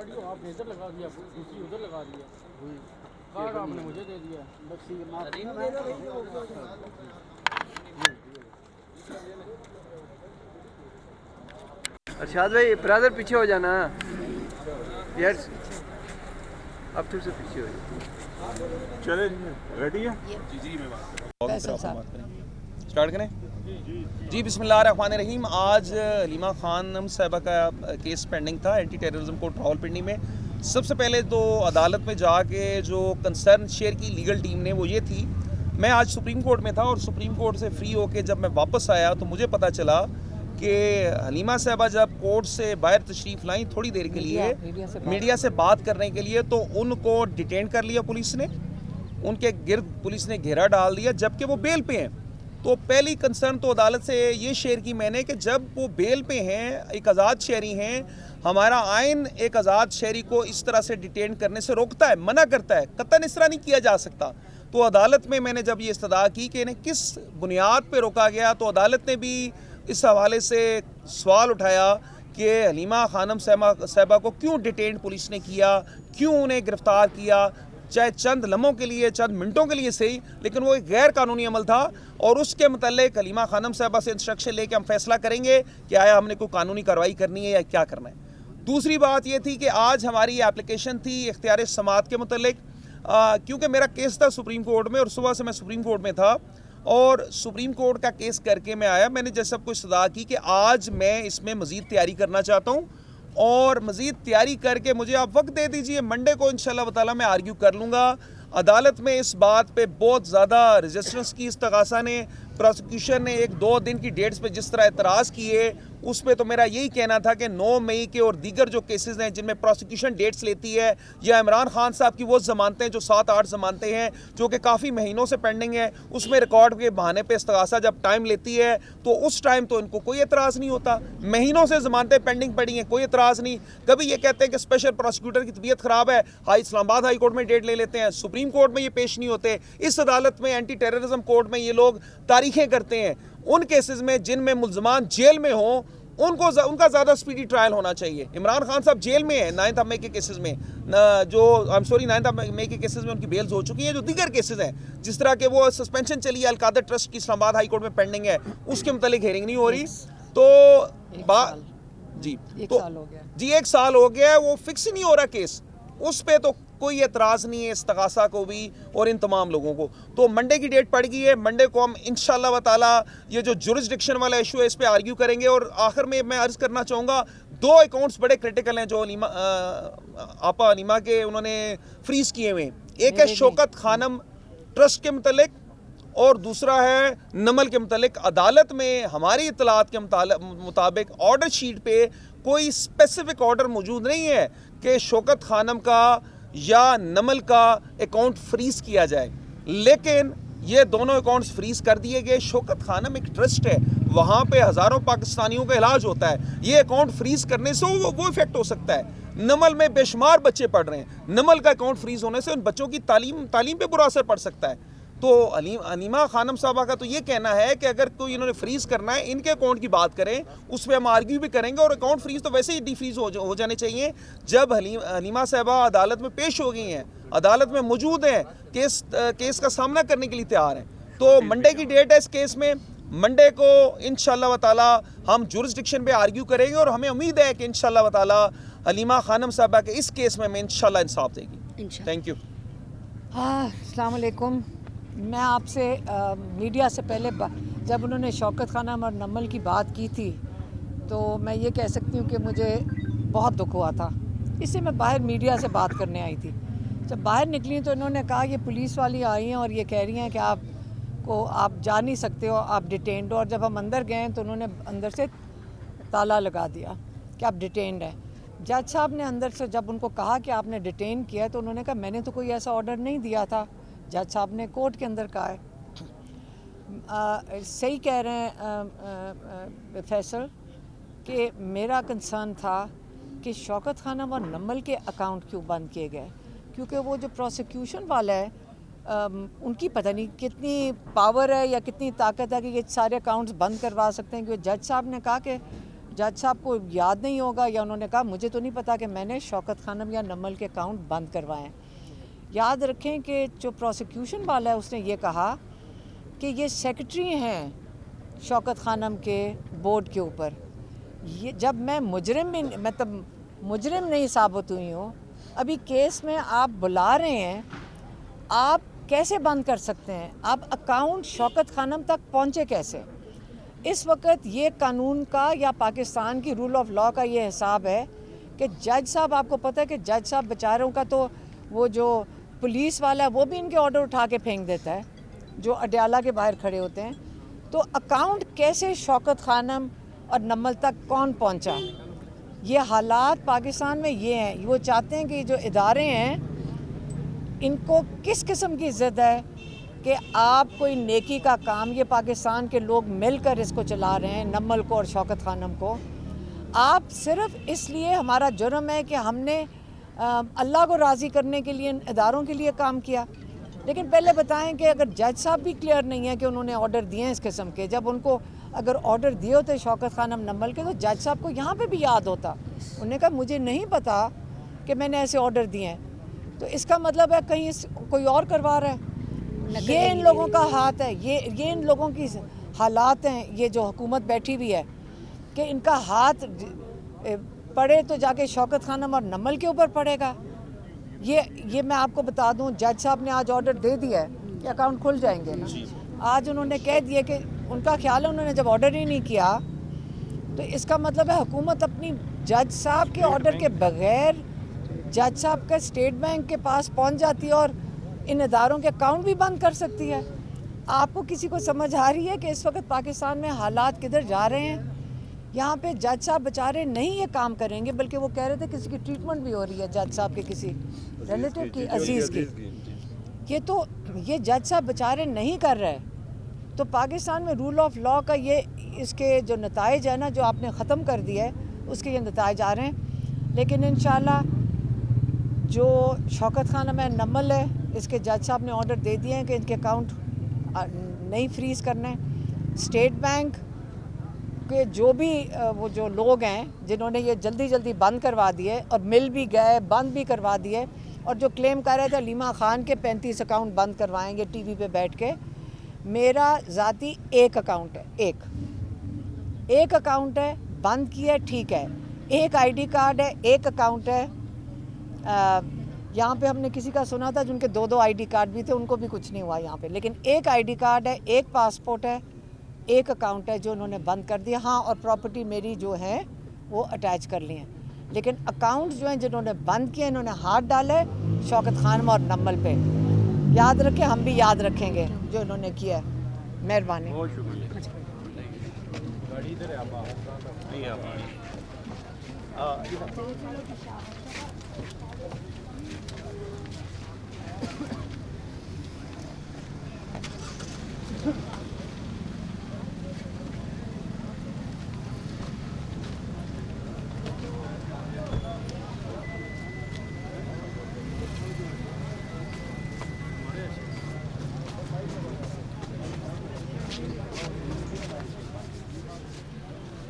Audio आपने इधर लगा दिया, दूसरी उधर लगा दिया, कार्ड आपने मुझे दे दिया। अरशाद भाई ब्रदर पीछे हो जाना यार, अब थोड़ा सा पीछे हो जाओ। चले रेडी है जी मैं बात स्टार्ट करें जी। बिस्मिल्लाहिर्रहमानिर्रहीम। आज हलीमा खानम साहिबा का केस पेंडिंग था एंटी टेररिज्म कोर्ट रावलपिंडी में। सबसे पहले तो अदालत में जाके जो कंसर्न शेयर की लीगल टीम ने वो ये थी, मैं आज सुप्रीम कोर्ट में था और सुप्रीम कोर्ट से फ्री होके जब मैं वापस आया तो मुझे पता चला कि हलीमा साहिबा जब कोर्ट से बाहर तशरीफ़ लाई थोड़ी देर के लिए मीडिया से बात करने के लिए, तो उनको डिटेन कर लिया पुलिस ने, उनके गिर्द पुलिस ने घेरा डाल दिया जबकि वो बेल पे हैं। तो पहली कंसर्न तो अदालत से ये शेयर की मैंने कि जब वो बेल पे हैं, एक आज़ाद शहरी हैं, हमारा आइन एक आज़ाद शहरी को इस तरह से डिटेन करने से रोकता है, मना करता है, कतई इस तरह नहीं किया जा सकता। तो अदालत में मैंने जब ये इस्तदा की कि इन्हें किस बुनियाद पर रोका गया, तो अदालत ने भी इस हवाले से सवाल उठाया कि हलीमा खानम साहिबा को क्यों डिटेन पुलिस ने किया, क्यों उन्हें गिरफ़्तार किया, चाहे चंद लम्हों के लिए, चंद मिनटों के लिए सही, लेकिन वो एक गैर कानूनी अमल था और उसके मतलब हलीमा खानम साहिबा से इंस्ट्रक्शन लेके हम फैसला करेंगे कि आया हमने कोई कानूनी कार्रवाई करनी है या क्या करना है। दूसरी बात ये थी कि आज हमारी एप्लीकेशन थी इख्तियार समात के मतलब, क्योंकि मेरा केस था सुप्रीम कोर्ट में और सुबह से मैं सुप्रीम कोर्ट में था और सुप्रीम कोर्ट का केस करके मैं आया। मैंने जैसे सबको सदा की कि आज मैं इसमें मज़ीद तैयारी करना चाहता हूँ और मज़ीद तैयारी करके मुझे आप वक्त दे दीजिए, मंडे को इंशाल्लाह ताला मैं आर्ग्यू कर लूँगा। अदालत में इस बात पे बहुत ज़्यादा रेजिस्टेंस की, इस्तग़ासा ने, प्रोसिक्यूशन ने 1-2 दिन की डेट्स पे जिस तरह एतराज़ किए, उस पर तो मेरा यही कहना था कि 9 मई के और दीगर जो केसेस हैं जिनमें प्रोसिक्यूशन डेट्स लेती है, या इमरान खान साहब की वो ज़मानतें जो 7-8 ज़मानतें हैं जो कि काफ़ी महीनों से पेंडिंग है, उसमें रिकॉर्ड के बहाने पे इस्तग़ासा जब टाइम लेती है तो उस टाइम तो इनको कोई एतराज़ नहीं होता। महीनों से ज़मानतें पेंडिंग पड़ी हैं, कोई एतराज़ नहीं। कभी ये कहते हैं कि स्पेशल प्रोसिक्यूटर की तबीयत ख़राब है, इस्लामाबाद हाई कोर्ट में डेट ले लेते हैं, सुप्रीम कोर्ट में ये पेश नहीं होते, इस अदालत में एंटी टेररिज्म कोर्ट में ये लोग तारीखें करते हैं। उन केसेस में जिनमें मुल्ज़मान जेल में हों उनका ज़्यादा स्पीडी ट्रायल होना चाहिए। इमरान खान साहब जेल में है 9 मई के केसेस में, जो 9 मई के केसेस में उनकी बेल्स हो चुकी हैं। जो दीगर केसेस हैं जिस तरह के वो सस्पेंशन चली है अलकादर ट्रस्ट की इस्लामाबाद हाई कोर्ट में पेंडिंग है, उसके मुतालिक हेयरिंग नहीं हो रही। तो जी तो 1 साल हो गया है, वो फिक्स ही नहीं हो रहा केस, उस पर तो कोई एतराज़ नहीं है इस्तग़ासा को भी और इन तमाम लोगों को। तो मंडे की डेट पड़ गई है, मंडे को हम इंशाल्लाह ताला ये जो जुरिस्डिक्शन वाला इशू है इस पे आर्ग्यू करेंगे। और आखिर में मैं अर्ज़ करना चाहूँगा, 2 अकाउंट्स बड़े क्रिटिकल हैं जो आपा हलीमा के उन्होंने फ्रीज़ किए हुए हैं। एक है शौकत खानम ट्रस्ट के मतलब और दूसरा है नमल के मतलब। अदालत में हमारी इत्तलात के मुताबिक ऑर्डर शीट पे कोई स्पेसिफिक ऑर्डर मौजूद नहीं है कि शौकत खानम का या नमल का अकाउंट फ्रीज किया जाए, लेकिन ये दोनों अकाउंट्स फ्रीज कर दिए गए। शौकत खानम एक ट्रस्ट है, वहाँ पे हज़ारों पाकिस्तानियों का इलाज होता है, ये अकाउंट फ्रीज करने से वो इफेक्ट हो सकता है। नमल में बेशुमार बच्चे पढ़ रहे हैं, नमल का अकाउंट फ्रीज होने से उन बच्चों की तालीम पे बुरा असर पड़ सकता है। तो हलीमा खानम साहबा का तो ये कहना है कि अगर कोई इन्होंने फ्रीज़ करना है, इनके अकाउंट की बात करें, उस पर हम आर्ग्यू भी करेंगे और अकाउंट फ्रीज़ तो वैसे ही डीफ्रीज हो जाने चाहिए। जब हलीमा साहबा अदालत में पेश हो गई हैं, अदालत में मौजूद हैं, केस का सामना करने के लिए तैयार हैं, तो मंडे की डेट है इस केस में। मंडे को इंशाल्लाह ताला हम जुरिस्डिक्शन पे आर्ग्यू करेंगे और हमें उम्मीद है कि इंशाल्लाह ताला हलीमा खानम साहबा के इस केस में हमें इंशाल्लाह इंसाफ देगी। Thank you. अस्सलाम वालेकुम। मैं आपसे मीडिया से पहले जब उन्होंने शौकत खानम और नमल की बात की थी तो मैं ये कह सकती हूँ कि मुझे बहुत दुख हुआ था। इससे मैं बाहर मीडिया से बात करने आई थी। जब बाहर निकली तो इन्होंने कहा ये पुलिस वाली आई हैं और ये कह रही हैं कि आप जा नहीं सकते हो, आप डिटेन्ड हो। और जब हम अंदर गए तो उन्होंने अंदर से ताला लगा दिया कि आप डिटेन्ड हैं। जज साहब ने अंदर से जब उनको कहा कि आपने डिटेन किया तो उन्होंने कहा मैंने तो कोई ऐसा ऑर्डर नहीं दिया था। जज साहब ने कोर्ट के अंदर कहा है। सही कह रहे हैं फैसल कि मेरा कंसर्न था कि शौकत खानम और नमल के अकाउंट क्यों बंद किए गए, क्योंकि वो जो प्रोसिक्यूशन वाला है उनकी पता नहीं कितनी पावर है या कितनी ताकत है कि ये सारे अकाउंट्स बंद करवा सकते हैं। क्योंकि जज साहब ने कहा कि जज साहब को याद नहीं होगा या उन्होंने कहा, मुझे तो नहीं पता कि मैंने शौकत खानम या नमल के अकाउंट बंद करवाए हैं। याद रखें कि जो प्रोसिक्यूशन वाला है उसने ये कहा कि ये सेक्रेटरी हैं शौकत खानम के बोर्ड के ऊपर। ये जब मैं मुजरिम भी मतलब मुजरिम नहीं साबित हुई हूँ, अभी केस में आप बुला रहे हैं, आप कैसे बंद कर सकते हैं? आप अकाउंट शौकत खानम तक पहुँचे कैसे? इस वक्त ये कानून का या पाकिस्तान की रूल ऑफ लॉ का ये हिसाब है कि जज साहब, आपको पता है कि जज साहब बेचारों का तो वो जो पुलिस वाला है वो भी इनके ऑर्डर उठा के फेंक देता है, जो अडयाला के बाहर खड़े होते हैं। तो अकाउंट कैसे शौकत खानम और नमल तक कौन पहुंचा? ये हालात पाकिस्तान में ये हैं। वो चाहते हैं कि जो इदारे हैं इनको किस किस्म की ज़िद है कि आप कोई नेकी का काम, ये पाकिस्तान के लोग मिलकर इसको चला रहे हैं, नमल को और शौकत खानम को। आप सिर्फ इसलिए, हमारा जुर्म है कि हमने अल्लाह को राज़ी करने के लिए इदारों के लिए काम किया। लेकिन पहले बताएं कि अगर जज साहब भी क्लियर नहीं है कि उन्होंने ऑर्डर दिए हैं इस किस्म के, जब उनको अगर ऑर्डर दिए होते शौकत खानम नमल के, तो जज साहब को यहाँ पे भी याद होता। उन्होंने कहा मुझे नहीं पता कि मैंने ऐसे ऑर्डर दिए हैं। तो इसका मतलब है कहीं कोई और करवा रहा है। ये इन लोगों का हाथ है, ये इन लोगों की हालात हैं। ये जो हुकूमत बैठी हुई है कि इनका हाथ पड़े तो जाके शौकत खानम और नमल के ऊपर पड़ेगा। ये मैं आपको बता दूं, जज साहब ने आज ऑर्डर दे दिया है कि अकाउंट खुल जाएंगे ना। आज उन्होंने कह दिया कि उनका ख्याल है, उन्होंने जब ऑर्डर ही नहीं किया तो इसका मतलब है हुकूमत अपनी जज साहब के ऑर्डर के बगैर जज साहब का स्टेट बैंक के पास पहुंच जाती है और इन इदारों के अकाउंट भी बंद कर सकती है। आपको किसी को समझ आ रही है कि इस वक्त पाकिस्तान में हालात किधर जा रहे हैं? यहाँ पे जज साहब बेचारे नहीं ये काम करेंगे, बल्कि वो कह रहे थे किसी की ट्रीटमेंट भी हो रही है जज साहब के किसी रिलेटिव की, अजीज़ की। ये जज साहब बेचारे नहीं कर रहे। तो पाकिस्तान में रूल ऑफ लॉ का ये, इसके जो नताइज है ना, जो आपने ख़त्म कर दिया है, उसके ये नताइज आ रहे हैं। लेकिन इंशाल्लाह जो शौकत खानम है, नमल है, इसके जज साहब ने ऑर्डर दे दिए हैं कि इनके अकाउंट नहीं फ्रीज़ करने। स्टेट बैंक के जो भी वो जो लोग हैं जिन्होंने ये जल्दी बंद करवा दिए और मिल भी गए, बंद भी करवा दिए, और जो क्लेम कर रहे थे हलीमा खान के 35 अकाउंट बंद करवाएंगे टीवी पे बैठ के, मेरा ज़ाती एक अकाउंट है, एक अकाउंट है, बंद किया है, ठीक है। एक आईडी कार्ड है, एक अकाउंट है। यहाँ पे हमने किसी का सुना था जिनके 2-2 आईडी कार्ड भी थे, उनको भी कुछ नहीं हुआ यहाँ पे। लेकिन एक आईडी कार्ड है, एक पासपोर्ट है, एक अकाउंट है जो उन्होंने बंद कर दिया। हाँ, और प्रॉपर्टी मेरी जो है वो अटैच कर ली है। लेकिन अकाउंट जो हैं जिन्होंने बंद किए, इन्होंने हाथ डाले शौकत खानम और नमल पे। याद रखें, हम भी याद रखेंगे जो इन्होंने किया है। मेहरबानी। बहुत शुक्रिया। Thank you.